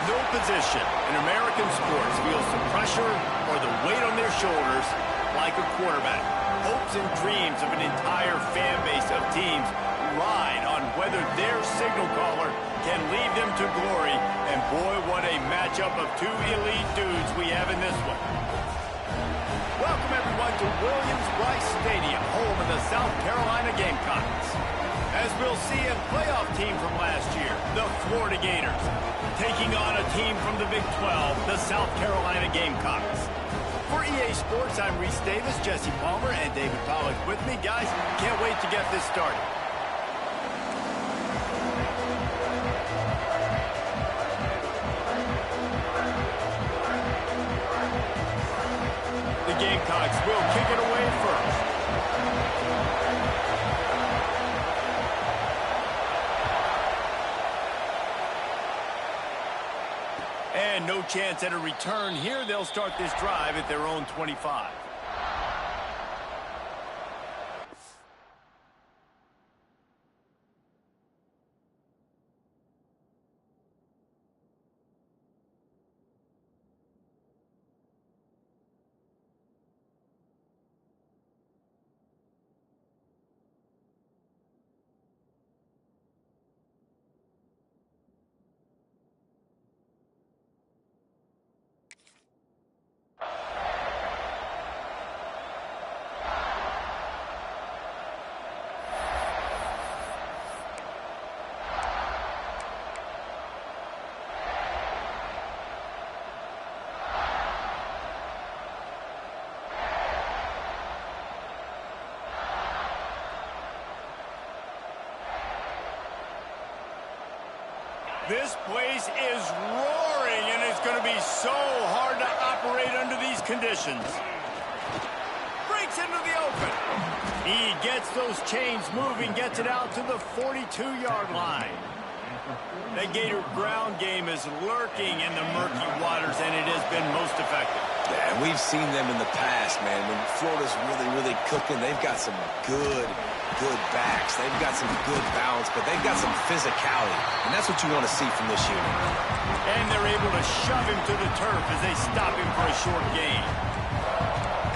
No position in American sports feels the pressure or the weight on their shoulders like a quarterback. Hopes and dreams of an entire fan base of teams ride on whether their signal caller can lead them to glory. And boy, what a matchup of two elite dudes we have in this one. Welcome everyone to Williams-Brice Stadium, home of the South Carolina Gamecocks. As we'll see, a playoff team from last year, the Florida Gators, taking on a team from the Big 12, the South Carolina Gamecocks. For EA Sports, I'm Reese Davis, Jesse Palmer, and David Pollack with me. Guys, can't wait to get this started. The Gamecocks will kick it away first. And no chance at a return here. They'll start this drive at their own 25. This place is roaring, and it's going to be so hard to operate under these conditions. Breaks into the open. He gets those chains moving, gets it out to the 42-yard line. That Gator ground game is lurking in the murky waters, and it has been most effective. Yeah, and we've seen them in the past, man. When Florida's really cooking, they've got some good backs. They've got some good balance, but they've got some physicality, and that's what you want to see from this unit. And they're able to shove him to the turf as they stop him for a short gain.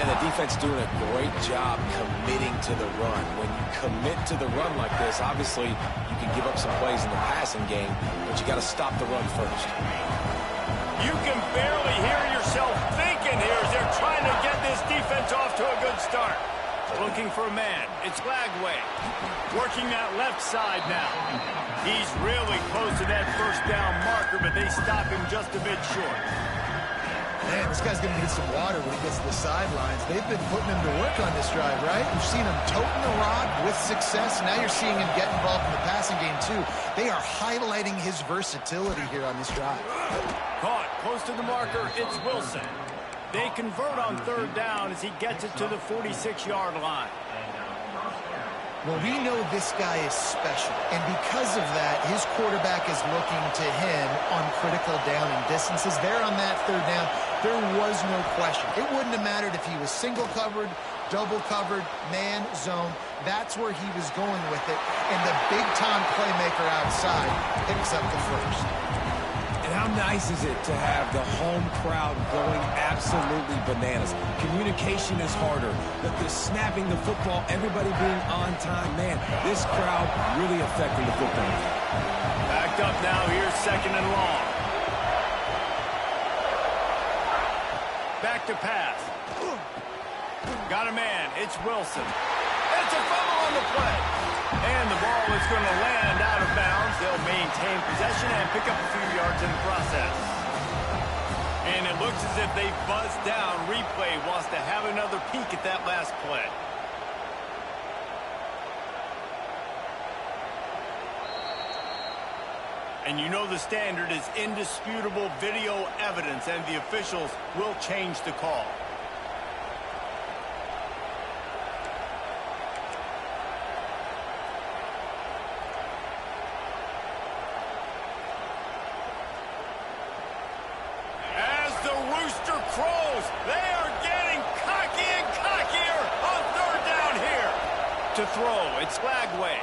And the defense doing a great job committing to the run. When you commit to the run like this, obviously you can give up some plays in the passing game, but you got to stop the run first. You can barely hear yourself thinking here as they're trying to get this defense off to a good start. Looking for a man. It's Lagway. Working that left side now. He's really close to that first down marker, but they stop him just a bit short. Man, this guy's going to need some water when he gets to the sidelines. They've been putting him to work on this drive, right? You've seen him toting the rock with success. Now you're seeing him get involved in the passing game, too. They are highlighting his versatility here on this drive. Caught close to the marker. It's Wilson. They convert on third down as he gets it to the 46-yard line. Well, we know this guy is special, and because of that, his quarterback is looking to him on critical down and distances. There on that third down, there was no question. It wouldn't have mattered if he was single covered, double covered, man, zone. That's where he was going with it, and the big-time playmaker outside picks up the first. And how nice is it to have the home crowd going absolutely bananas? Communication is harder, but the snapping the football, everybody being on time, man, this crowd really affecting the football. Backed up now, here's second and long. Back to pass. Got a man, it's Wilson. It's a fumble on the play. And the ball is going to land out of bounds. They'll maintain possession and pick up a few yards in the process. And it looks as if they buzzed down. Replay wants to have another peek at that last play. And you know the standard is indisputable video evidence, and the officials will change the call. Crows, they are getting cocky and cockier on third down here. To throw, it's Lagway.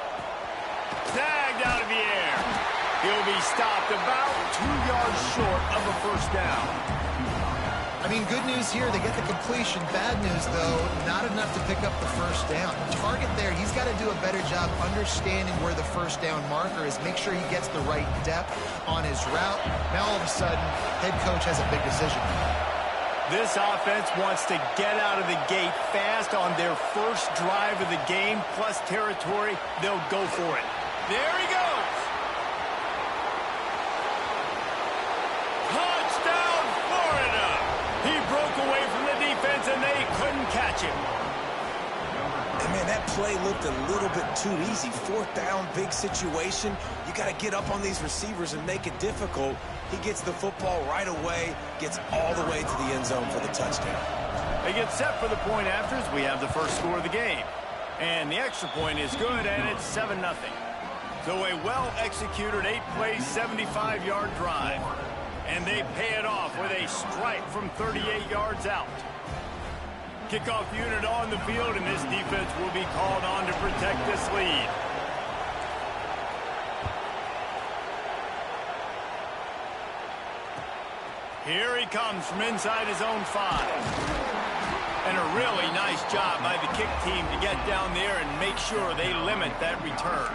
Tagged out of the air. He'll be stopped about 2 yards short of a first down. I mean, good news here, they get the completion. Bad news, though, not enough to pick up the first down. The target there, he's got to do a better job understanding where the first down marker is, make sure he gets the right depth on his route. Now, all of a sudden, head coach has a big decision. This offense wants to get out of the gate fast on their first drive of the game, plus territory. They'll go for it. There he goes. Touchdown, Florida. He broke away from the defense, and they couldn't catch him. And man, that play looked a little bit too easy. Fourth down, big situation. You got to get up on these receivers and make it difficult. He gets the football right away, gets all the way to the end zone for the touchdown. They get set for the point afters. We have the first score of the game. And the extra point is good, and it's 7-0. So a well-executed 8-play, 75-yard drive. And they pay it off with a strike from 38 yards out. Kickoff unit on the field, and this defense will be called on to protect this lead. Here he comes from inside his own 5. And a really nice job by the kick team to get down there and make sure they limit that return.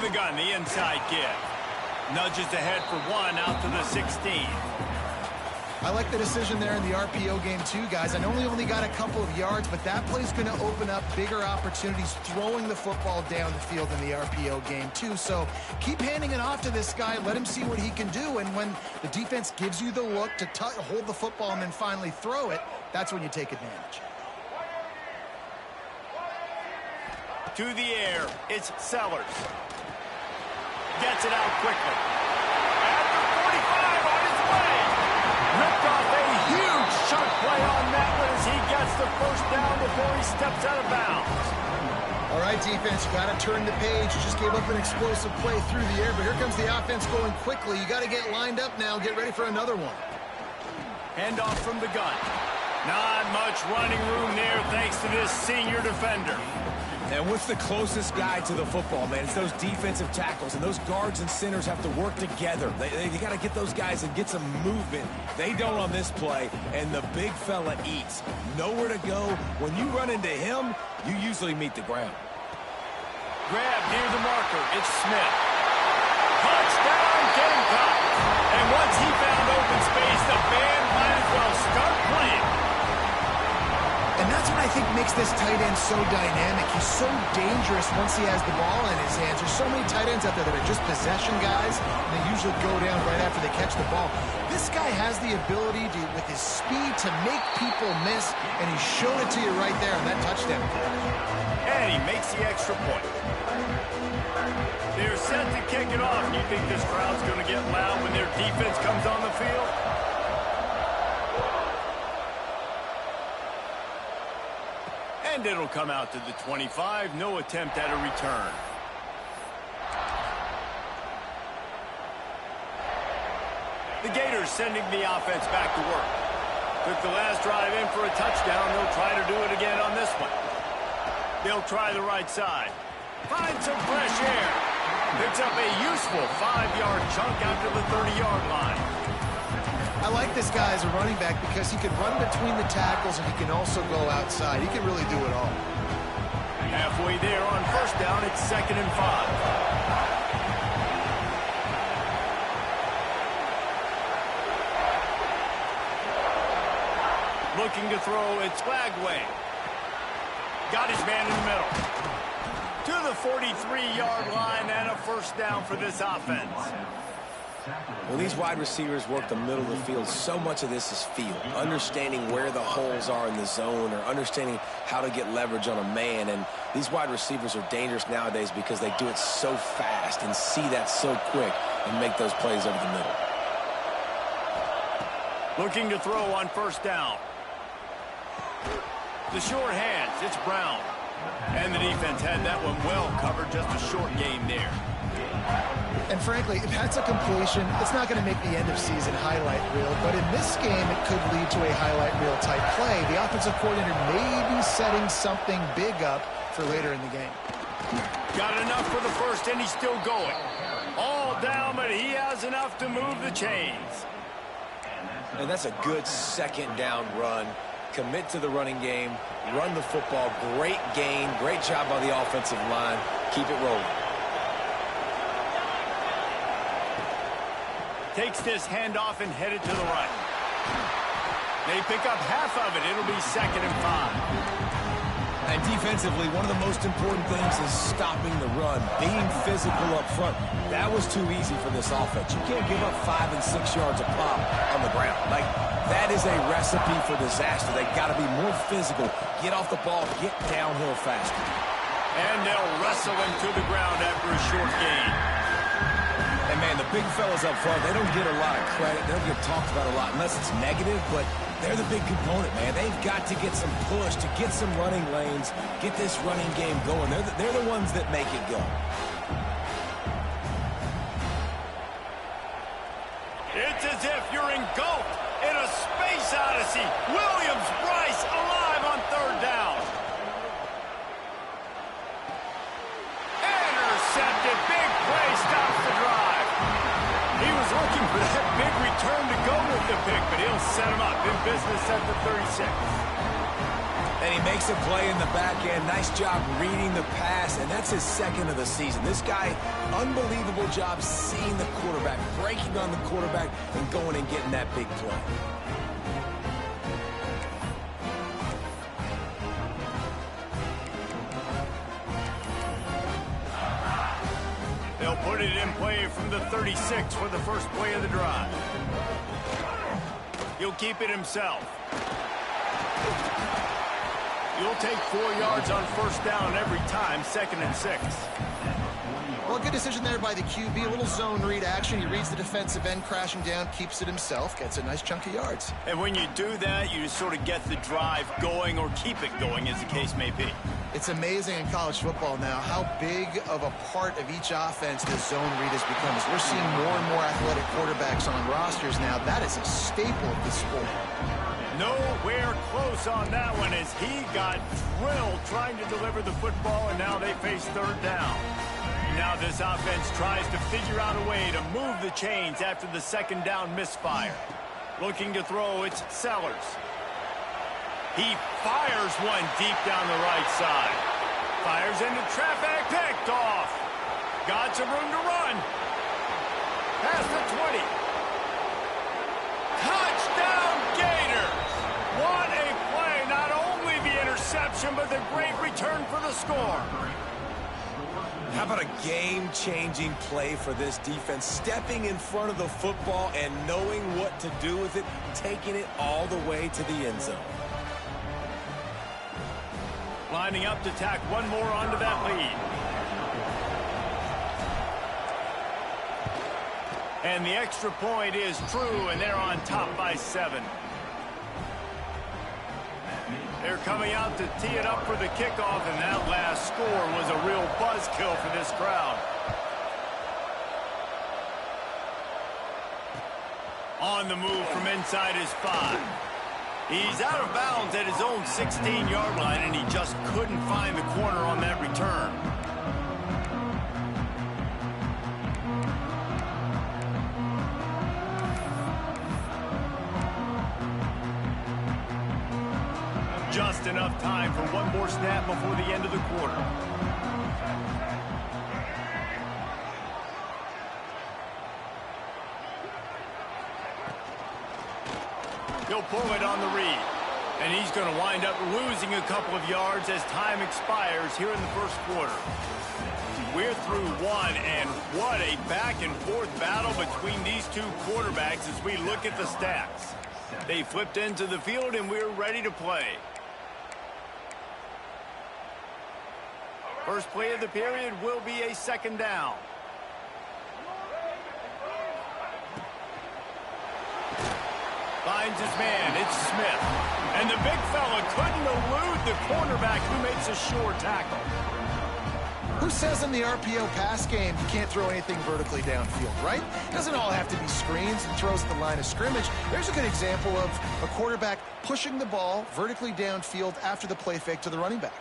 The gun, the inside give. Nudges ahead for 1 out to the 16. I like the decision there in the RPO game too, guys. I know he only got a couple of yards, but that play's going to open up bigger opportunities throwing the football down the field in the RPO game too. So keep handing it off to this guy. Let him see what he can do. And when the defense gives you the look to hold the football and then finally throw it, that's when you take advantage. To the air, it's Sellers. Gets it out quickly. At the 45 on his way. Ripped off a huge chunk play on that one as he gets the first down before he steps out of bounds. All right, defense, you got to turn the page. You just gave up an explosive play through the air, but here comes the offense going quickly. You got to get lined up now. Get ready for another one. Handoff from the gun. Not much running room there thanks to this senior defender. And what's the closest guy to the football, man? It's those defensive tackles, and those guards and centers have to work together. They got to get those guys and get some movement. They don't on this play, and the big fella eats. Nowhere to go. When you run into him, you usually meet the ground. Grab near the marker. It's Smith. Touchdown, Gamecocks. And once he found open space, the band might as well start playing. And that's what I think makes this tight end so dynamic. He's so dangerous once he has the ball in his hands. There's so many tight ends out there that are just possession guys, and they usually go down right after they catch the ball. This guy has the ability to, with his speed, to make people miss, and he showed it to you right there on that touchdown. And he makes the extra point. They're set to kick it off. You think this crowd's going to get loud when their defense comes on the field? And it'll come out to the 25. No attempt at a return. The Gators sending the offense back to work. Took the last drive in for a touchdown. They'll try to do it again on this one. They'll try the right side. Find some fresh air. Picks up a useful 5-yard chunk out to the 30-yard line. I like this guy as a running back because he can run between the tackles and he can also go outside. He can really do it all. Halfway there on first down, it's 2nd and 5. Looking to throw, it's Flagway. Got his man in the middle. To the 43-yard line and a first down for this offense. When these wide receivers work the middle of the field, so much of this is feel. Understanding where the holes are in the zone or understanding how to get leverage on a man. And these wide receivers are dangerous nowadays because they do it so fast and see that so quick and make those plays over the middle. Looking to throw on first down. The short hands, it's Brown. And the defense had that one well covered, just a short game there. And frankly, if that's a completion, it's not going to make the end-of-season highlight reel. But in this game, it could lead to a highlight reel type play. The offensive coordinator may be setting something big up for later in the game. Got enough for the first, and he's still going. All down, but he has enough to move the chains. And that's a good second down run. Commit to the running game, run the football. Great gain, great job by the offensive line. Keep it rolling. Takes this handoff and headed to the right. They pick up half of it. It'll be 2nd and 5. And defensively, one of the most important things is stopping the run, being physical up front. That was too easy for this offense. You can't give up 5 and 6 yards a pop on the ground. Like, that is a recipe for disaster. They've got to be more physical, get off the ball, get downhill faster. And they'll wrestle him to the ground after a short gain. And, man, the big fellas up front, they don't get a lot of credit. They don't get talked about a lot unless it's negative, but they're the big component, man. They've got to get some push, to get some running lanes, get this running game going. They're the ones that make it go. It's as if you're engulfed in a space odyssey. Williams-Brice alive on 3rd down. Intercepted. Big play stops the drive. He was looking for that big return to go with the pick, but he'll set him up in business at the 36. And he makes a play in the back end. Nice job reading the pass, and that's his 2nd of the season. This guy, unbelievable job seeing the quarterback, breaking on the quarterback, and going and getting that big play. They'll put it in play from the 36 for the first play of the drive. He'll keep it himself. You'll take 4 yards on 1st down every time, 2nd and 6. Well, good decision there by the QB. A little zone read action. He reads the defensive end crashing down, keeps it himself, gets a nice chunk of yards. And when you do that, you just sort of get the drive going or keep it going, as the case may be. It's amazing in college football now how big of a part of each offense the zone read has become. As we're seeing more and more athletic quarterbacks on rosters now, that is a staple of the sport. Nowhere close on that one as he got drilled trying to deliver the football, and now they face 3rd down. Now this offense tries to figure out a way to move the chains after the 2nd down misfire. Looking to throw, it's Sellers. He fires one deep down the right side. Fires into traffic, picked off. Got some room to run. Past the 20. Touchdown Gators! What a play. Not only the interception, but the great return for the score. How about a game-changing play for this defense? Stepping in front of the football and knowing what to do with it, taking it all the way to the end zone. Lining up to tack one more onto that lead. And the extra point is true, and they're on top by 7. They're coming out to tee it up for the kickoff, and that last score was a real buzzkill for this crowd. On the move from inside his 5. He's out of bounds at his own 16-yard line, and he just couldn't find the corner on that return. Just enough time for one more snap before the end of the quarter. He'll pull it on the read. And he's going to wind up losing a couple of yards as time expires here in the first quarter. We're through one, and what a back-and-forth battle between these two quarterbacks as we look at the stats. They flipped into the field, and we're ready to play. First play of the period will be a 2nd down. Finds his man. It's Smith. And the big fella couldn't elude the cornerback who makes a sure tackle. Who says in the RPO pass game you can't throw anything vertically downfield, right? It doesn't all have to be screens and throws at the line of scrimmage. There's a good example of a quarterback pushing the ball vertically downfield after the play fake to the running back.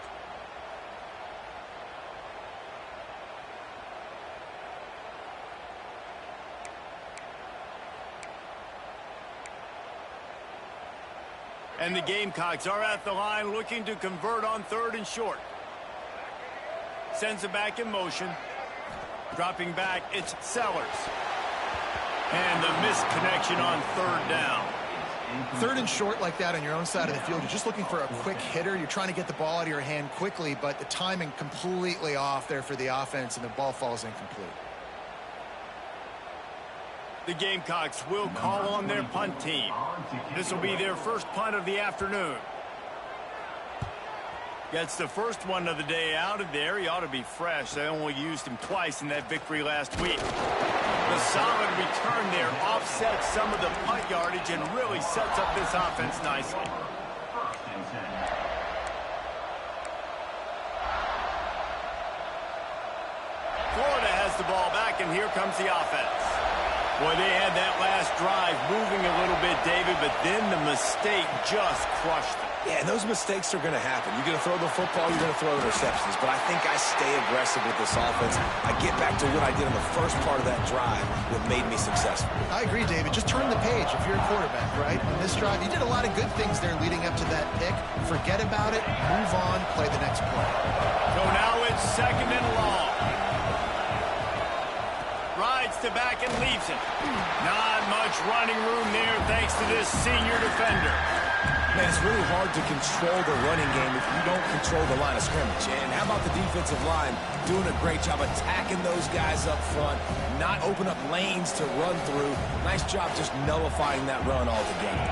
And the Gamecocks are at the line looking to convert on 3rd and short. Sends it back in motion. Dropping back, it's Sellers. And the misconnection on 3rd down. 3rd and short like that on your own side of the field. You're just looking for a quick hitter. You're trying to get the ball out of your hand quickly, but the timing completely off there for the offense, and the ball falls incomplete. The Gamecocks will call on their punt team. This will be their first punt of the afternoon. Gets the first one of the day out of there. He ought to be fresh. They only used him twice in that victory last week. The solid return there offsets some of the punt yardage and really sets up this offense nicely. Florida has the ball back, and here comes the offense. Boy, they had that last drive moving a little bit, David, but then the mistake just crushed them. Yeah, and those mistakes are going to happen. You're going to throw the football, you're going to throw interceptions. But I think I stay aggressive with this offense. I get back to what I did in the first part of that drive that made me successful. I agree, David. Just turn the page if you're a quarterback, right? On this drive, you did a lot of good things there leading up to that pick. Forget about it, move on, play the next play. So now it's 2nd and long. Rides to back and leaves it. Not much running room there thanks to this senior defender. Man, it's really hard to control the running game if you don't control the line of scrimmage. And how about the defensive line doing a great job attacking those guys up front, not open up lanes to run through. Nice job just nullifying that run altogether.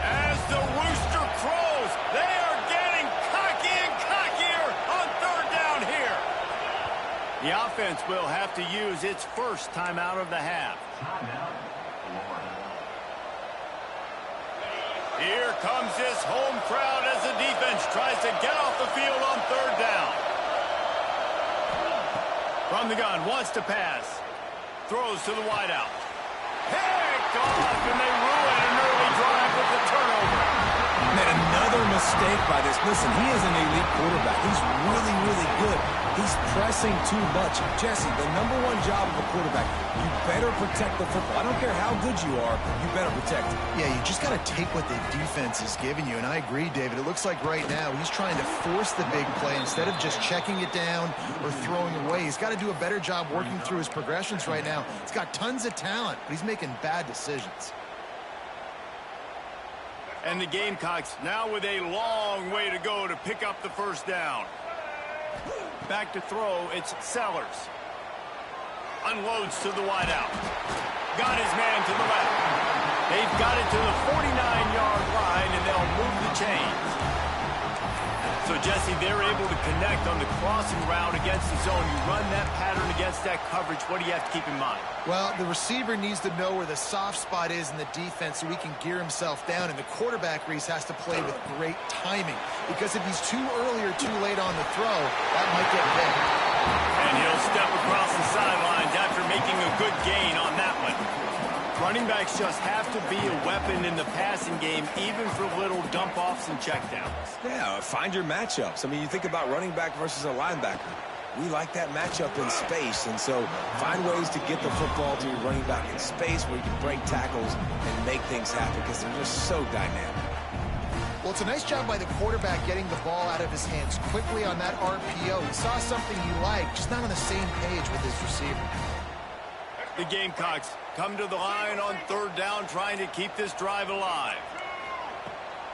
As the rooster crows, they are getting cocky and cockier on 3rd down here. The offense will have to use its first timeout of the half. Here comes this home crowd as the defense tries to get off the field on 3rd down. From the gun, wants to pass. Throws to the wideout. Picked off, and they ruin an early drive with the turnover. Man, another mistake by this. Listen, he is an elite quarterback. He's really, really good. He's pressing too much. Jesse, the #1 job of a quarterback, you better protect the football. I don't care how good you are, you better protect it. Yeah, you just got to take what the defense is giving you, and I agree, David. It looks like right now he's trying to force the big play instead of just checking it down or throwing away. He's got to do a better job working through his progressions right now. He's got tons of talent, but he's making bad decisions. And the Gamecocks now with a long way to go to pick up the first down. Back to throw, it's Sellers. Unloads to the wideout. Got his man to the left. They've got it to the 49-yard line, and they'll move the chains. So, Jesse, they're able to connect on the crossing route against the zone. You run that pattern against that coverage. What do you have to keep in mind? Well, the receiver needs to know where the soft spot is in the defense so he can gear himself down. And the quarterback, Reese, has to play with great timing. Because if he's too early or too late on the throw, that might get big. And he'll step across the sidelines after making a good gain on that one. Running backs just have to be a weapon in the passing game, even for little dump-offs and checkdowns. Yeah, find your matchups. I mean, you think about running back versus a linebacker. We like that matchup in space, and so find ways to get the football to your running back in space where you can break tackles and make things happen because they're just so dynamic. Well, it's a nice job by the quarterback getting the ball out of his hands quickly on that RPO. He saw something he liked, just not on the same page with his receiver. The Gamecocks come to the line on 3rd down, trying to keep this drive alive.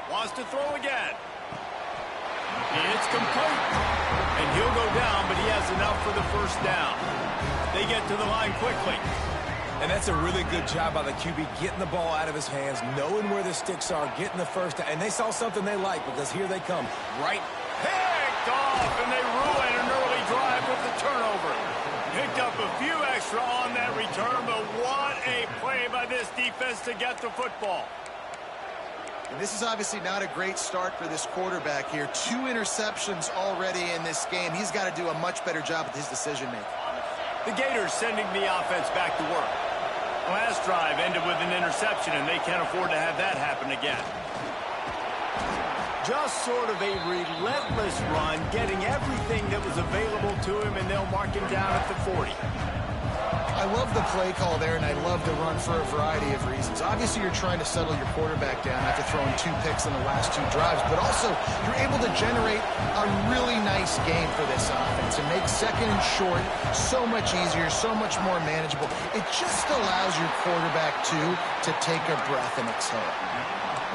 Wants to throw again. It's complete. And he'll go down, but he has enough for the first down. They get to the line quickly. And that's a really good job by the QB, getting the ball out of his hands, knowing where the sticks are, getting the first down. And they saw something they like because here they come. Right. Picked off, and they ruin an early drive with the turnover. Picked up a few extra on that return, but what a play by this defense to get the football. And this is obviously not a great start for this quarterback here. 2 interceptions already in this game. He's got to do a much better job with his decision-making. The Gators sending the offense back to work. Last drive ended with an interception, and they can't afford to have that happen again. Just sort of a relentless run, getting everything that was available to him, and they'll mark him down at the 40. I love the play call there, and I love the run for a variety of reasons. Obviously, you're trying to settle your quarterback down after throwing 2 picks in the last 2 drives, but also you're able to generate a really nice game for this offense and make second and short so much easier, so much more manageable. It just allows your quarterback, too, to take a breath and exhale.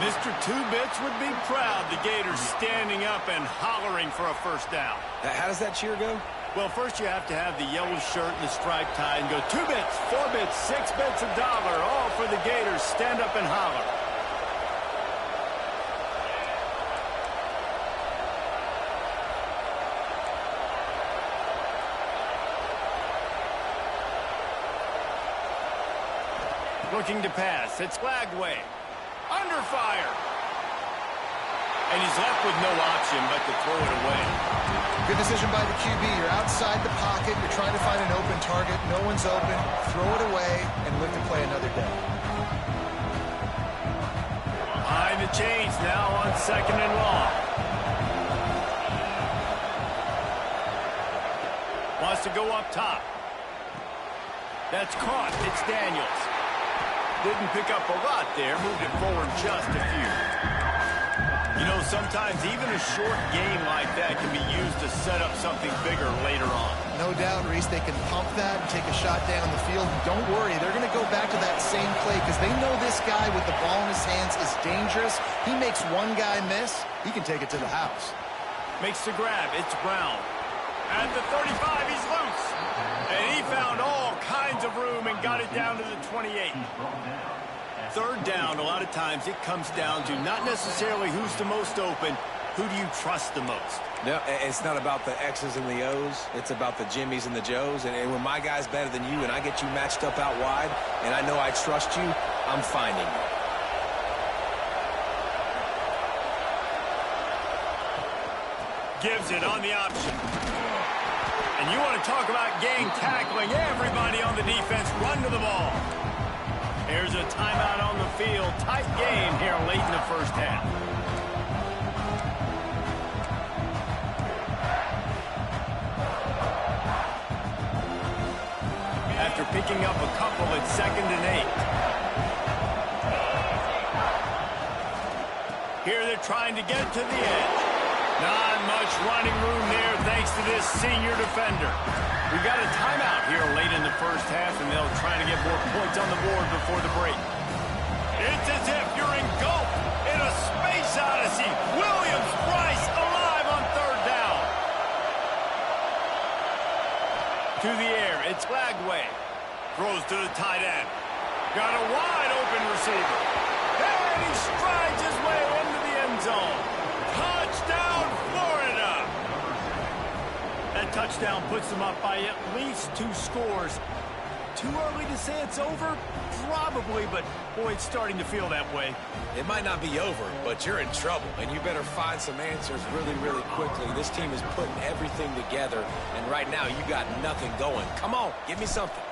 Mr. Two-Bits would be proud. The Gators standing up and hollering for a first down. How does that cheer go? Well, first you have to have the yellow shirt and the striped tie and go 2 bits, 4 bits, 6 bits, $1, all for the Gators. Stand up and holler. Looking to pass. It's Flagway. Under fire. And he's left with no option but to throw it away. Good decision by the QB. You're outside the pocket. You're trying to find an open target. No one's open. Throw it away and live to play another day. Behind the chains now on 2nd and long. Wants to go up top. That's caught. It's Daniels. Didn't pick up a lot there. Moved it forward just a few. You know, sometimes even a short game like that can be used to set up something bigger later on. No doubt, Reese, they can pump that and take a shot down the field. Don't worry, they're going to go back to that same play because they know this guy with the ball in his hands is dangerous. He makes one guy miss, he can take it to the house. Makes the grab. It's Brown. At the 35, he's loose. And he found all kinds of room and got it down to the 28. 3rd down, a lot of times it comes down to not necessarily who's the most open, who do you trust the most? No, it's not about the X's and the O's. It's about the Jimmies and the Joes. And when my guy's better than you and I get you matched up out wide and I know I trust you, I'm finding you. Gives it on the option. And you want to talk about gang tackling. Everybody on the defense run to the ball. Here's a timeout on the field. Tight game here late in the first half. After picking up a couple at 2nd and 8. Here they're trying to get to the edge. Not much running room there thanks to this senior defender. We've got a timeout here late in the first half, and they'll try to get more points on the board before the break. It's as if you're engulfed in a space odyssey. Williams-Brice alive on 3rd down. To the air, it's Flagway. Throws to the tight end. Got a wide open receiver. And he strides his way into the end zone. Touchdown, Florida! That touchdown puts them up by at least 2 scores. Too early to say it's over? Probably, but boy, it's starting to feel that way. It might not be over, but you're in trouble, and you better find some answers really, really quickly. This team is putting everything together, and right now you got nothing going. Come on, give me something.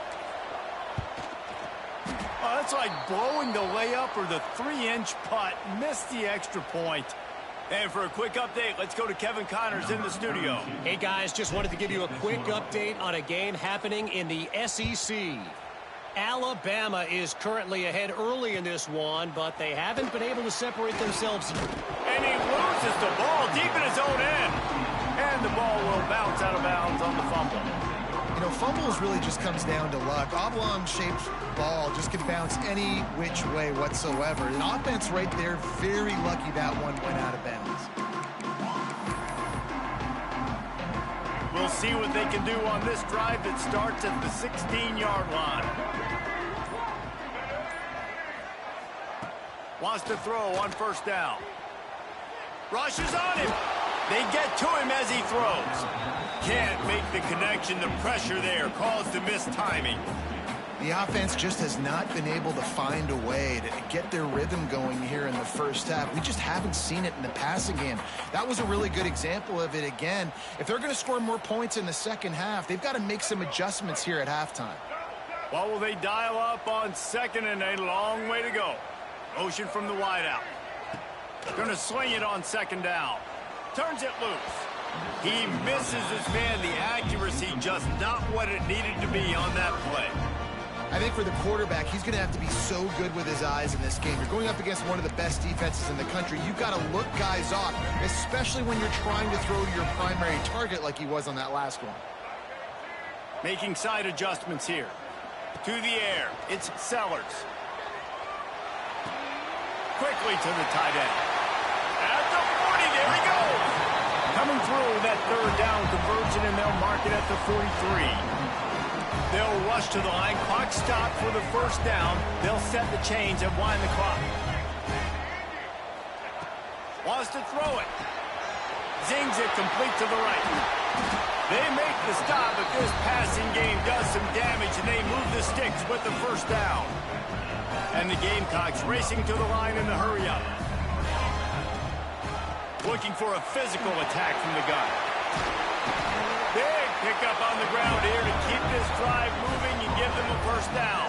Oh, that's like blowing the layup or the 3-inch putt. Missed the extra point. And for a quick update, let's go to Kevin Connors in the studio. Hey, guys, just wanted to give you a quick update on a game happening in the SEC. Alabama is currently ahead early in this one, but they haven't been able to separate themselves. And he loses the ball deep in his own end. And the ball will bounce out of bounds on the fumble. You know, fumbles really just comes down to luck. Oblong-shaped ball just can bounce any which way whatsoever. An offense right there, very lucky that one went out of bounds. We'll see what they can do on this drive that starts at the 16-yard line. Wants to throw on 1st down. Rushes on him. They get to him as he throws. Can't make the connection. The pressure there caused the missed timing. The offense just has not been able to find a way to get their rhythm going here in the first half. We just haven't seen it in the passing game. That was a really good example of it again. If they're going to score more points in the second half, they've got to make some adjustments here at halftime. What will they dial up on second and a long way to go? Motion from the wideout. Going to swing it on second down. Turns it loose. He misses his man. The accuracy just not what it needed to be on that play. I think for the quarterback, he's going to have to be so good with his eyes in this game. You're going up against one of the best defenses in the country. You've got to look guys off, especially when you're trying to throw to your primary target like he was on that last one. Making side adjustments here. To the air. It's Sellers. Quickly to the tight end. At the 40, there he goes. Coming through that third down conversion, and they'll mark it at the 43. They'll rush to the line. Clock stop for the first down. They'll set the chains and wind the clock. Wants to throw it. Zings it complete to the right. They make the stop, but this passing game does some damage, and they move the sticks with the first down. And the Gamecocks racing to the line in the hurry-up. Looking for a physical attack from the gun. Big pickup on the ground here to keep this drive moving and give them a first down.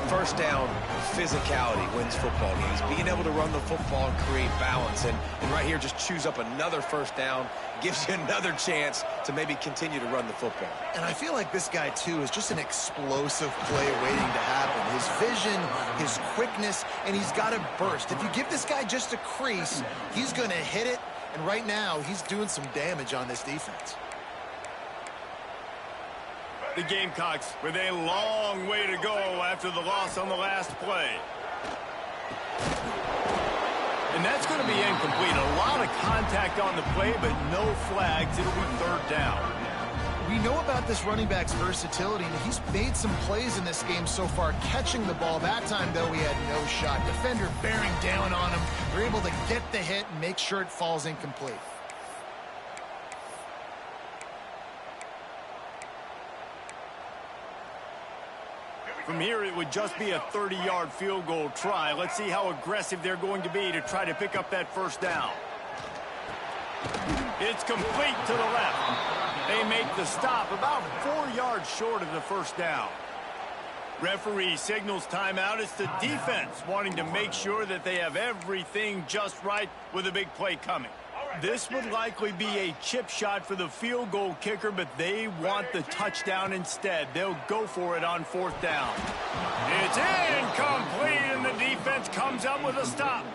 First down, physicality wins football games. Being able to run the football and create balance. And right here, just choose up another first down. Gives you another chance to maybe continue to run the football. And I feel like this guy, too, is just an explosive play waiting to happen. His vision, his quickness, and he's got to burst. If you give this guy just a crease, he's going to hit it. And right now, he's doing some damage on this defense. The Gamecocks with a long way to go after the loss on the last play. And that's going to be incomplete. A lot of contact on the play, but no flags. It'll be third down. We know about this running back's versatility, and he's made some plays in this game so far, catching the ball. That time, though, he had no shot. Defender bearing down on him. They're able to get the hit and make sure it falls incomplete. From here, it would just be a 30-yard field goal try. Let's see how aggressive they're going to be to try to pick up that first down. It's complete to the left. They make the stop about 4 yards short of the first down. Referee signals timeout. It's the defense wanting to make sure that they have everything just right with a big play coming. This would likely be a chip shot for the field goal kicker, but they want the touchdown instead. They'll go for it on fourth down. It's incomplete, and the defense comes up with a stop.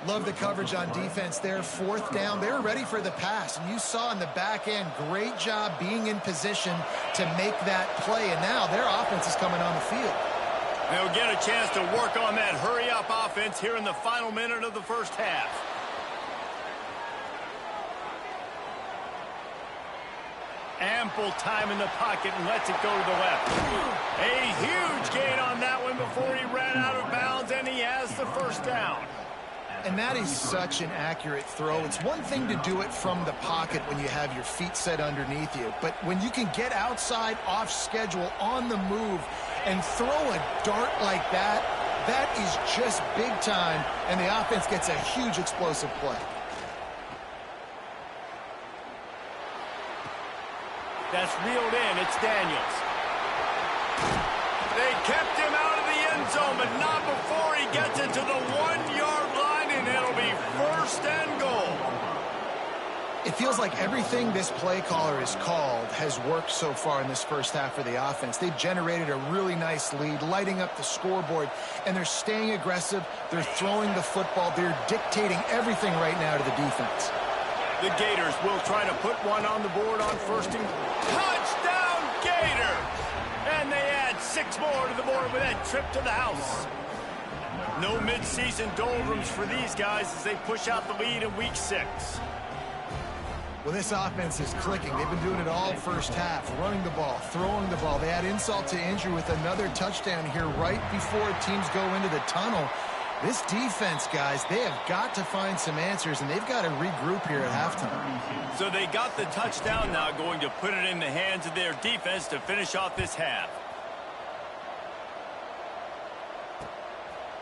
Love the coverage on defense there. Fourth down, they're ready for the pass. And you saw in the back end, great job being in position to make that play. And now their offense is coming on the field. They'll get a chance to work on that hurry-up offense here in the final minute of the first half. Ample time in the pocket and lets it go to the left. A huge gain on that one before he ran out of bounds, and he has the first down. And that is such an accurate throw. It's one thing to do it from the pocket when you have your feet set underneath you, but when you can get outside, off schedule, on the move, and throw a dart like that, that is just big time, and the offense gets a huge explosive play. That's reeled in. It's Daniels. They kept him out of the end zone, but not before he gets it to the 1-yard line, and it'll be first and goal. It feels like everything this play caller has called has worked so far in this first half for the offense. They've generated a really nice lead, lighting up the scoreboard, and they're staying aggressive. They're throwing the football. They're dictating everything right now to the defense. The Gators will try to put one on the board on first and touchdown Gator! And they add 6 more to the board with that trip to the house. No midseason doldrums for these guys as they push out the lead in week 6. Well, this offense is clicking. They've been doing it all first half, running the ball, throwing the ball. They add insult to injury with another touchdown here right before teams go into the tunnel. This defense, guys, they have got to find some answers, and they've got to regroup here at halftime. So they got the touchdown now, going to put it in the hands of their defense to finish off this half.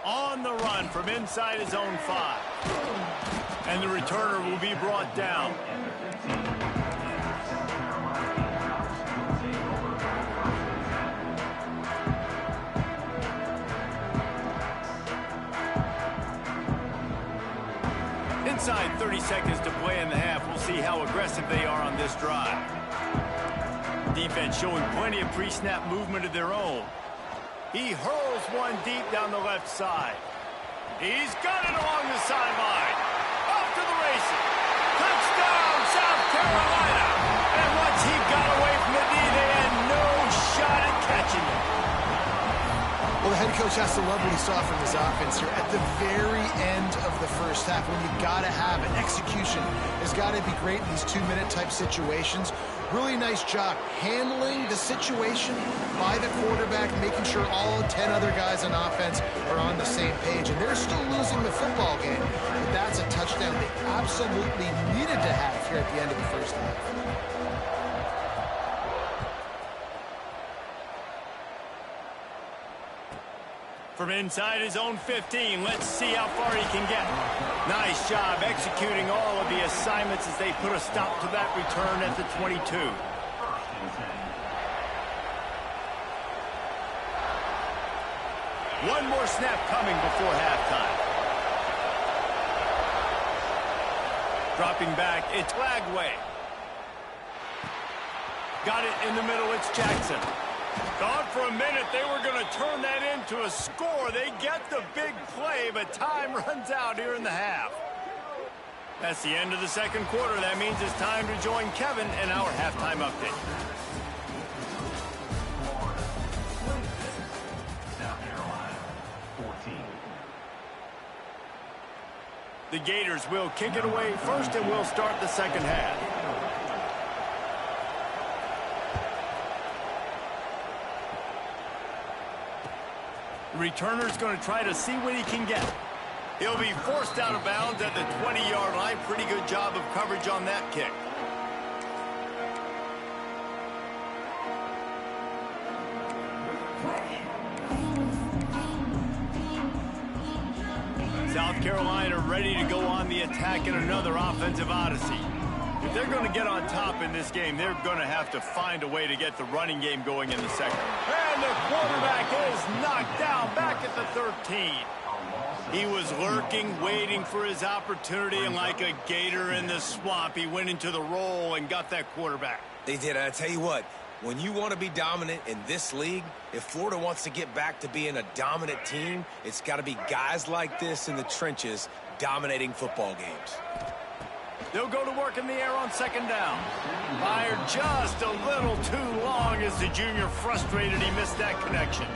On the run from inside his own 5. And the returner will be brought down. Inside 30 seconds to play in the half. We'll see how aggressive they are on this drive. Defense showing plenty of pre-snap movement of their own. He hurls one deep down the left side. He's got it along the sideline. Off to the races. Touchdown, South Carolina. And once he got away from the knee, they had no shot at catching him. Well, the head coach has to love what he saw from his offense here at the very end of the first half, when you got to have it. Execution has got to be great in these 2-minute type situations. Really nice job handling the situation by the quarterback, making sure all 10 other guys on offense are on the same page. And they're still losing the football game, but that's a touchdown they absolutely needed to have here at the end of the first half. From inside his own 15, let's see how far he can get. Nice job executing all of the assignments as they put a stop to that return at the 22. One more snap coming before halftime. Dropping back, it's Lagway. Got it in the middle, it's Jackson. Thought for a minute they were going to turn that into a score. They get the big play, but time runs out here in the half. That's the end of the second quarter. That means it's time to join Kevin in our halftime update. The Gators will kick it away first, and we'll start the second half. The returner's going to try to see what he can get. He'll be forced out of bounds at the 20-yard line. Pretty good job of coverage on that kick. South Carolina ready to go on the attack in another offensive odyssey. If they're going to get on top in this game, they're going to have to find a way to get the running game going in the second. And the quarterback is knocked down back at the 13. He was lurking, waiting for his opportunity, and like a gator in the swamp, he went into the roll and got that quarterback. They did. And I tell you what, when you want to be dominant in this league, if Florida wants to get back to being a dominant team, it's got to be guys like this in the trenches dominating football games. They'll go to work in the air on second down. Fired just a little too long as the junior frustrated he missed that connection.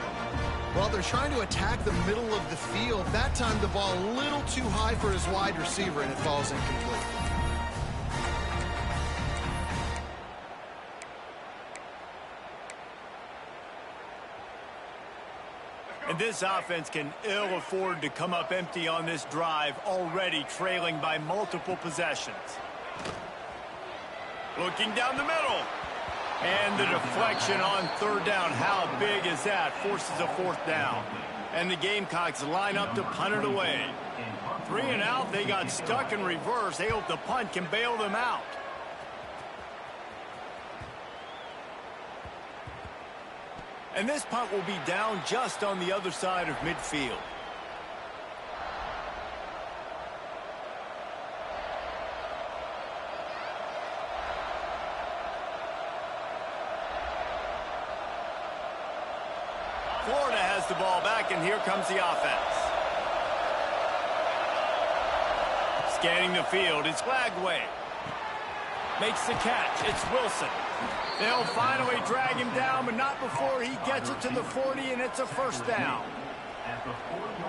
Well, they're trying to attack the middle of the field. That time the ball a little too high for his wide receiver, and it falls incomplete. And this offense can ill afford to come up empty on this drive, already trailing by multiple possessions. Looking down the middle. And the deflection on third down. How big is that? Forces a fourth down. And the Gamecocks line up to punt it away. 3 and out. They got stuck in reverse. They hope the punt can bail them out. And this punt will be down just on the other side of midfield. Florida has the ball back, and here comes the offense. Scanning the field, it's Lagway. Makes the catch, it's Wilson. They'll finally drag him down, but not before he gets it to the 40, and it's a first down.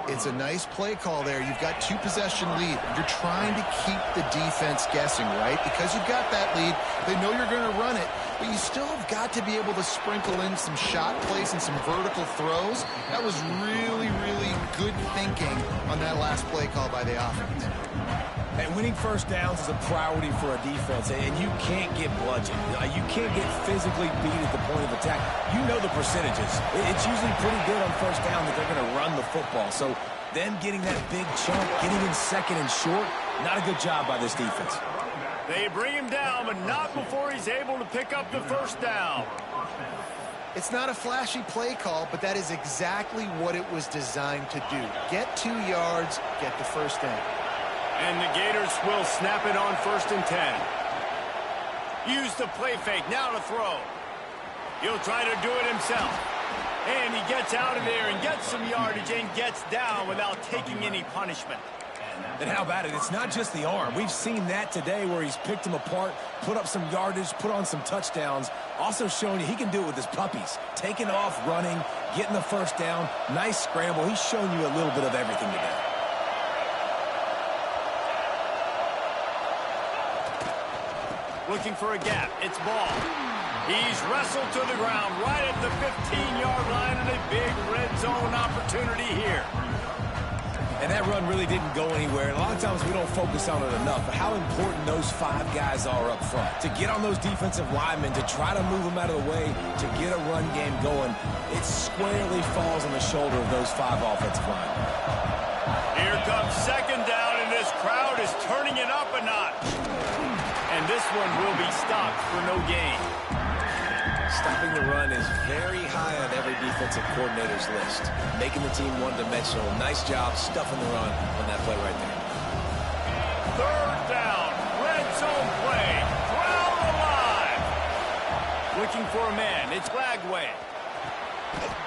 It's a nice play call there. You've got 2-possession lead. You're trying to keep the defense guessing, right? Because you've got that lead. They know you're going to run it, but you still have got to be able to sprinkle in some shot plays and some vertical throws. That was really, really good thinking on that last play call by the offense. And winning first downs is a priority for a defense, and you can't get bludgeoned. You can't get physically beat at the point of attack. You know the percentages. It's usually pretty good on first down that they're going to run the football. So Then getting that big chunk, getting in second and short, not a good job by this defense. They bring him down, but not before he's able to pick up the first down. It's not a flashy play call, but that is exactly what it was designed to do. Get 2 yards, get the first down. And the Gators will snap it on 1st and 10. Use the play fake, now to throw. He'll try to do it himself. And he gets out of there and gets some yardage and gets down without taking any punishment. And how about it? It's not just the arm. We've seen that today where he's picked them apart, put up some yardage, put on some touchdowns. Also showing you he can do it with his puppies. Taking off, running, getting the first down. Nice scramble. He's shown you a little bit of everything today. Looking for a gap. It's ball. He's wrestled to the ground right at the 15-yard line and a big red zone opportunity here. And that run really didn't go anywhere. And a lot of times we don't focus on it enough, but how important those 5 guys are up front. To get on those defensive linemen, to try to move them out of the way, to get a run game going, it squarely falls on the shoulder of those 5 offensive linemen. Here comes 2nd down, and this crowd is turning it up a notch. And this one will be stopped for no gain. Stopping the run is very high on every defensive coordinator's list. Making the team one-dimensional. Nice job stuffing the run on that play right there. 3rd down. Red zone play. Crowd alive. Looking for a man. It's Lagway.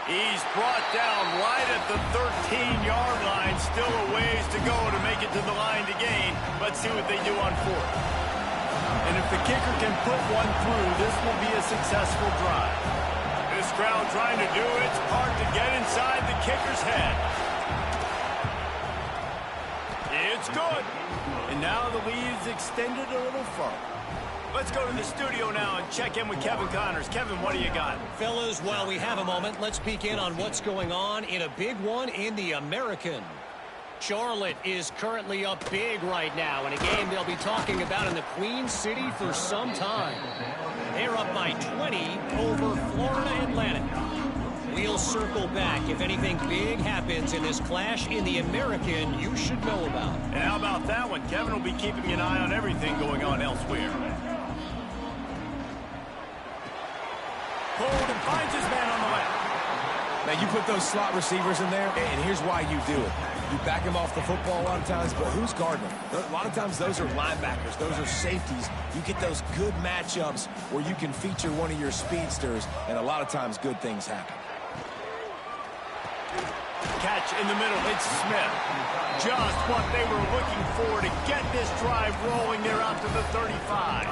He's brought down right at the 13-yard line. Still a ways to go to make it to the line to gain. Let's see what they do on 4th. And if the kicker can put one through, this will be a successful drive. This crowd trying to do its part to get inside the kicker's head. It's good. And now the lead is extended a little further. Let's go to the studio now and check in with Kevin Connors. Kevin, what do you got? Fellas, while we have a moment, let's peek in on what's going on in a big one in the American. Charlotte is currently up big right now in a game they'll be talking about in the Queen City for some time. They're up by 20 over Florida Atlantic. We'll circle back if anything big happens in this clash in the American you should know about. And how about that one? Kevin will be keeping an eye on everything going on elsewhere. Hold and finds his man on the left. Now, you put those slot receivers in there, and here's why you do it. You back them off the football a lot of times, but who's guarding them? A lot of times those are linebackers. Those are safeties. You get those good matchups where you can feature one of your speedsters, and a lot of times good things happen. Catch in the middle. It's Smith. Just what they were looking for to get this drive rolling there out to the 35.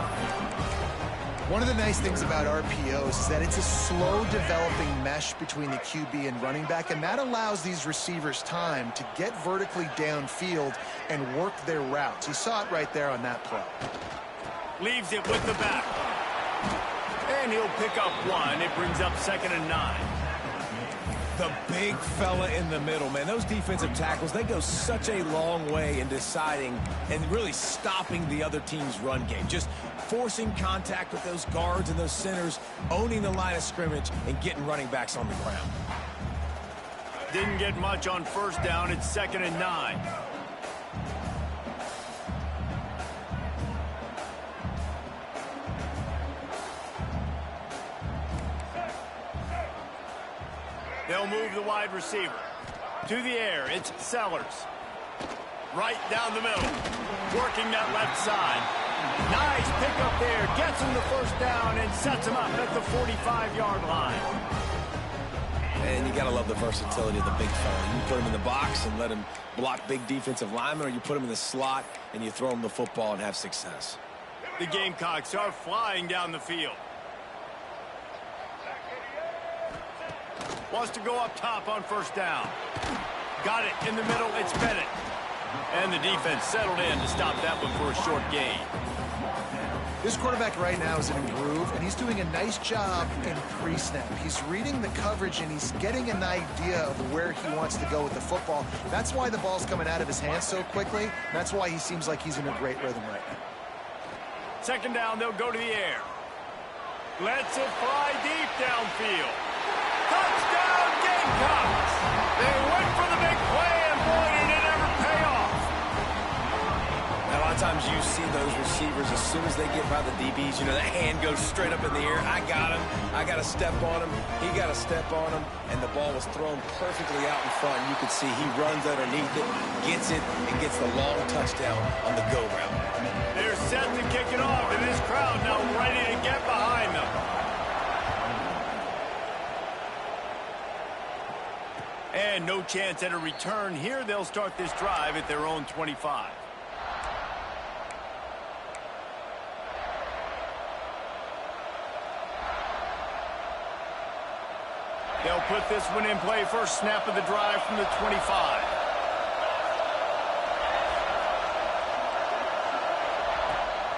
One of the nice things about RPOs is that it's a slow-developing mesh between the QB and running back, and that allows these receivers time to get vertically downfield and work their routes. You saw it right there on that play. Leaves it with the back. And he'll pick up 1. It brings up 2nd and 9. The big fella in the middle, man. Those defensive tackles, they go such a long way in deciding and really stopping the other team's run game. Just forcing contact with those guards and those centers, owning the line of scrimmage, and getting running backs on the ground. Didn't get much on 1st down. It's 2nd and 9. They'll move the wide receiver. To the air, it's Sellers. Right down the middle. Working that left side. Nice pickup there. Gets him the 1st down and sets him up at the 45-yard line. And you got to love the versatility of the big fella. You put him in the box and let him block big defensive linemen, or you put him in the slot and you throw him the football and have success. The Gamecocks are flying down the field. Wants to go up top on 1st down. Got it in the middle. It's Bennett. And the defense settled in to stop that one for a short gain. This quarterback right now is in a groove, and he's doing a nice job in pre-snap. He's reading the coverage, and he's getting an idea of where he wants to go with the football. That's why the ball's coming out of his hands so quickly. That's why he seems like he's in a great rhythm right now. 2nd down, they'll go to the air. Lets it fly deep downfield. Touchdown, Gamecocks! They went for the big play, and boy, times you see those receivers, as soon as they get by the DBs, you know, that hand goes straight up in the air. I got him. I got to step on him. He got to step on him. And the ball was thrown perfectly out in front. You can see he runs underneath it, gets it, and gets the long touchdown on the go route. They're set to kick it off, and this crowd now ready to get behind them. And no chance at a return here. They'll start this drive at their own 25. They'll put this one in play. First snap of the drive from the 25.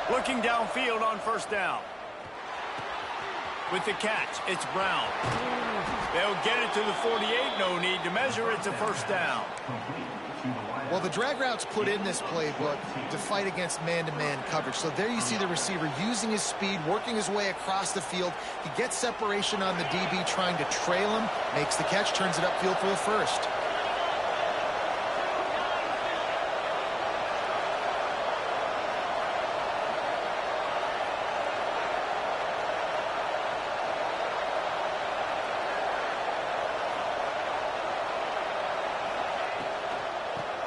Looking downfield on first down. With the catch, it's Brown. They'll get it to the 48. No need to measure. It's a first down. Well, the drag route's put in this playbook to fight against man-to-man coverage. So there you see the receiver using his speed, working his way across the field. He gets separation on the DB, trying to trail him, makes the catch, turns it upfield for the first.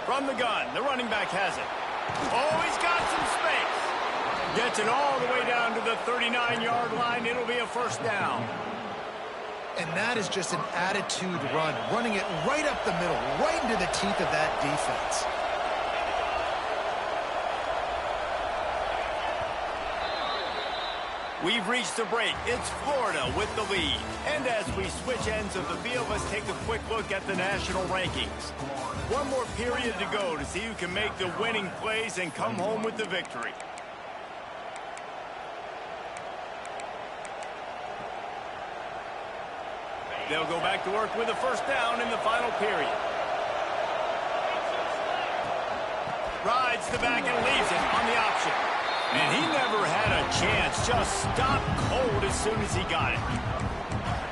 From the gun, the running back has it. Oh, he's got some space. Gets it all the way down to the 39-yard line. It'll be a first down. And that is just an attitude run, running it right up the middle, right into the teeth of that defense. We've reached the break. It's Florida with the lead. And as we switch ends of the field, let's take a quick look at the national rankings. One more period to go to see who can make the winning plays and come home with the victory. They'll go back to work with a first down in the final period. Rides the back and leaves it on the option. And he never had a chance. Just stopped cold as soon as he got it.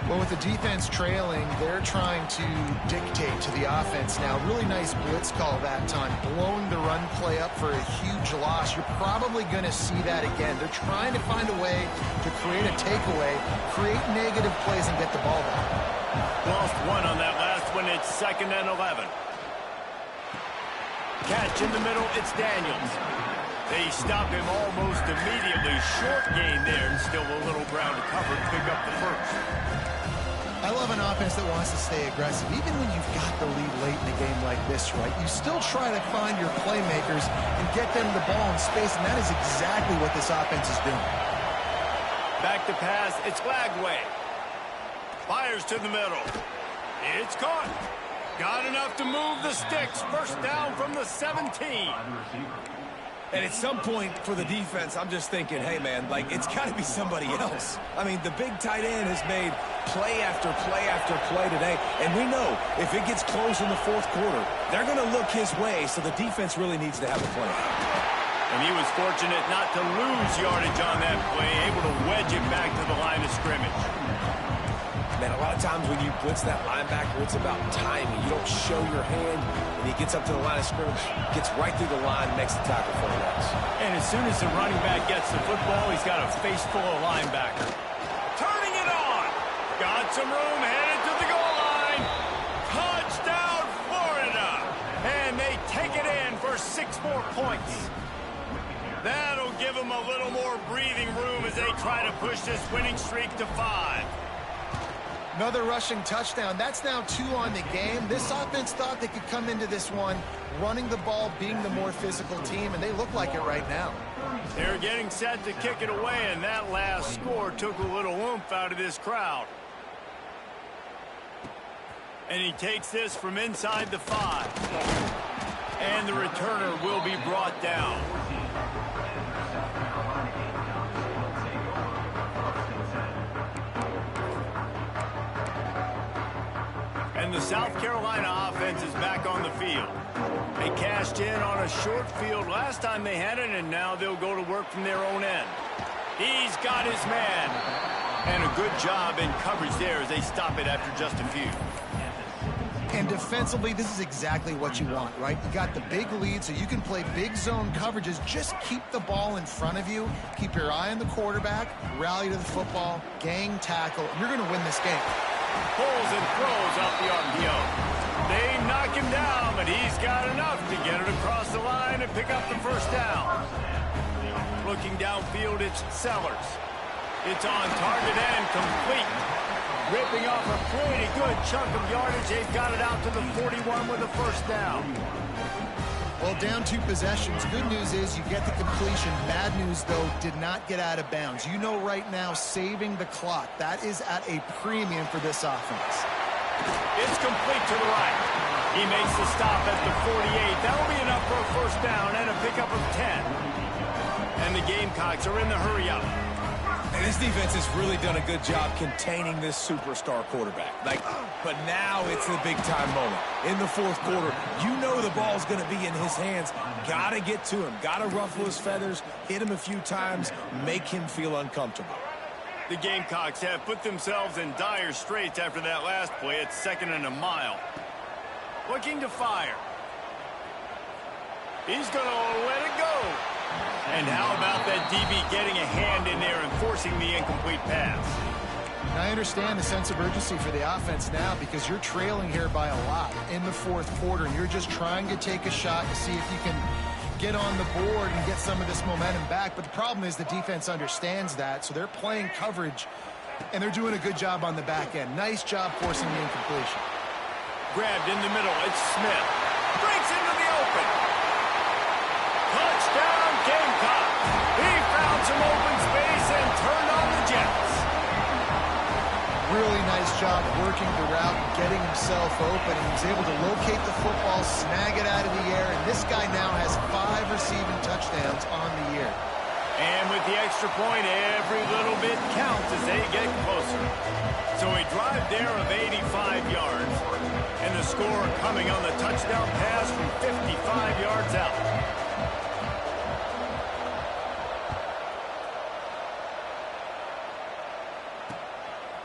Well, with the defense trailing, they're trying to dictate to the offense now. Really nice blitz call that time. Blowing the run play up for a huge loss. You're probably going to see that again. They're trying to find a way to create a takeaway, create negative plays, and get the ball back. Lost one on that last one. It's 2nd and 11. Catch in the middle. It's Daniels. They stop him almost immediately. Short gain there, and still a little ground to cover to pick up the first. I love an offense that wants to stay aggressive. Even when you've got the lead late in a game like this, right, you still try to find your playmakers and get them the ball in space, and that is exactly what this offense is doing. Back to pass, it's Lagway. Fires to the middle. It's caught. Got enough to move the sticks. First down from the 17. And at some point for the defense, I'm just thinking, hey, man, like, it's got to be somebody else. I mean, the big tight end has made play after play after play today. And we know if it gets close in the fourth quarter, they're going to look his way, so the defense really needs to have a plan. And he was fortunate not to lose yardage on that play, able to wedge it back to the line of scrimmage. Man, a lot of times when you blitz that linebacker, it's about timing. You don't show your hand, and he gets up to the line of scrimmage, gets right through the line, makes the tackle for the loss. And as soon as the running back gets the football, he's got a face full of linebacker. Turning it on. Got some room, headed to the goal line. Touchdown, Florida. And they take it in for 6 more points. That'll give them a little more breathing room as they try to push this winning streak to 5. Another rushing touchdown. That's now 2 on the game. This offense thought they could come into this one running the ball, being the more physical team, and they look like it right now. They're getting set to kick it away, and that last score took a little oomph out of this crowd. And he takes this from inside the 5. And the returner will be brought down. And the South Carolina offense is back on the field. They cashed in on a short field last time they had it, and now they'll go to work from their own end. He's got his man. And a good job in coverage there as they stop it after just a few. And defensively, this is exactly what you want, right? You got the big lead, so you can play big zone coverages. Just keep the ball in front of you. Keep your eye on the quarterback. Rally to the football. Gang tackle. You're going to win this game. Pulls and throws off the RPO. They knock him down, but he's got enough to get it across the line and pick up the first down. Looking downfield, it's Sellers. It's on target and complete. Ripping off a pretty good chunk of yardage. They've got it out to the 41 with a first down. Well, down 2 possessions. Good news is you get the completion. Bad news, though, did not get out of bounds. You know right now, saving the clock, that is at a premium for this offense. It's complete to the right. He makes the stop at the 48. That'll be enough for a first down and a pickup of 10. And the Gamecocks are in the hurry-up. And this defense has really done a good job containing this superstar quarterback. But now it's the big-time moment. In the fourth quarter, you know the ball's going to be in his hands. Got to get to him. Got to ruffle his feathers, hit him a few times, make him feel uncomfortable. The Gamecocks have put themselves in dire straits after that last play. It's 2nd and a mile. Looking to fire. He's going to let it go. And how about that DB getting a hand in there and forcing the incomplete pass? And I understand the sense of urgency for the offense now because you're trailing here by a lot in the fourth quarter, and you're just trying to take a shot to see if you can get on the board and get some of this momentum back. But the problem is the defense understands that, so they're playing coverage, and they're doing a good job on the back end. Nice job forcing the incompletion. Grabbed in the middle. It's Smith. Breaks into the open. Touchdown, Gamecocks. He found some open space and turned on the Jets. Really nice job working the route and getting himself open. He was able to locate the football, snag it out of the air, and this guy now has 5 receiving touchdowns on the year. And with the extra point, every little bit counts as they get closer. So a drive there of 85 yards. And the score coming on the touchdown pass from 55 yards out.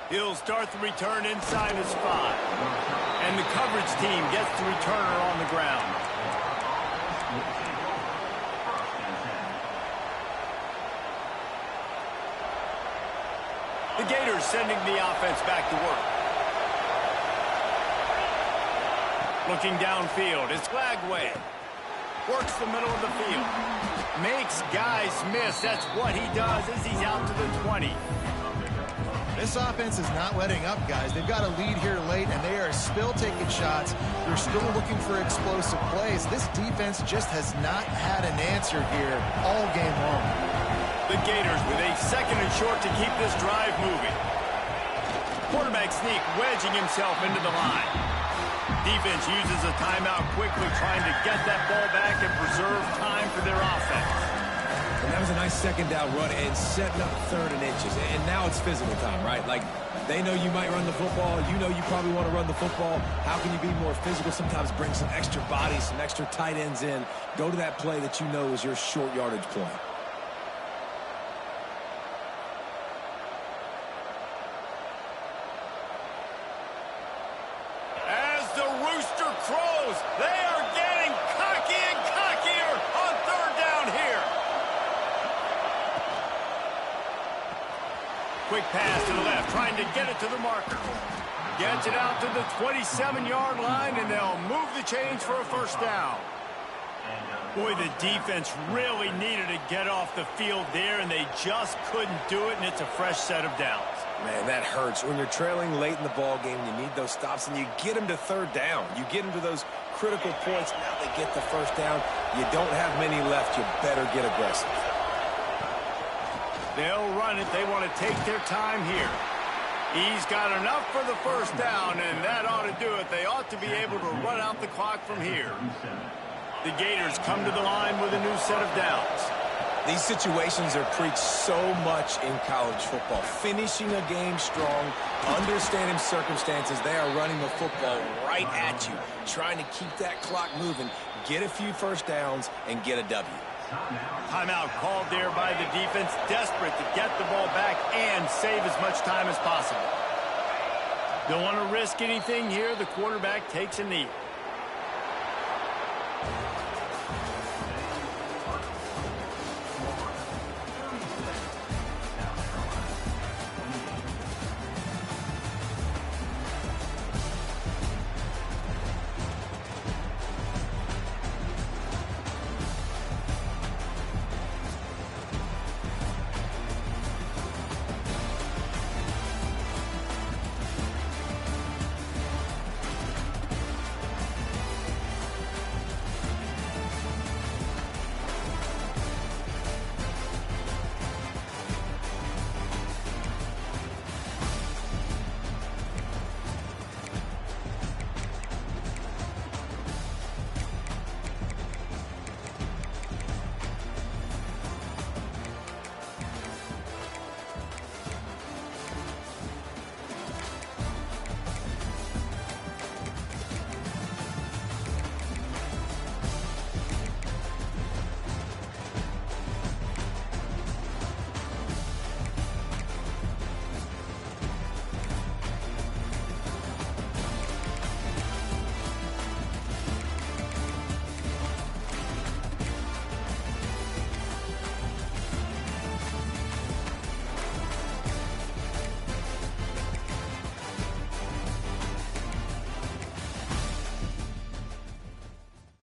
He'll start the return inside his 5. And the coverage team gets the returner on the ground. The Gators sending the offense back to work. Looking downfield, it's Glagway. Works the middle of the field. Makes guys miss. That's what he does as he's out to the 20. This offense is not letting up, guys. They've got a lead here late, and they are still taking shots. They're still looking for explosive plays. This defense just has not had an answer here all game long. The Gators with a 2nd and short to keep this drive moving. Quarterback sneak wedging himself into the line. Defense uses a timeout quickly, trying to get that ball back and preserve time for their offense. And that was a nice 2nd down run and setting up 3rd and inches. And now it's physical time, right? Like, they know you might run the football. You know you probably want to run the football. How can you be more physical? Sometimes bring some extra bodies, some extra tight ends in. Go to that play that you know is your short yardage point. As the rooster crows, they are getting cocky and cockier on 3rd down here. Quick pass to the left, trying to get it to the marker. Gets it out to the 27-yard line, and they'll move the chains for a first down. Boy, the defense really needed to get off the field there, and they just couldn't do it, and it's a fresh set of downs. Man, that hurts. When you're trailing late in the ball game, you need those stops, and you get them to 3rd down. You get them to those critical points. Now they get the first down. You don't have many left. You better get aggressive. They'll run it. They want to take their time here. He's got enough for the first down, and that ought to do it. They ought to be able to run out the clock from here. The Gators come to the line with a new set of downs. These situations are preached so much in college football. Finishing a game strong, understanding circumstances. They are running the football right at you, trying to keep that clock moving, get a few first downs, and get a W. Timeout called there by the defense, desperate to get the ball back and save as much time as possible. Don't want to risk anything here. The quarterback takes a knee.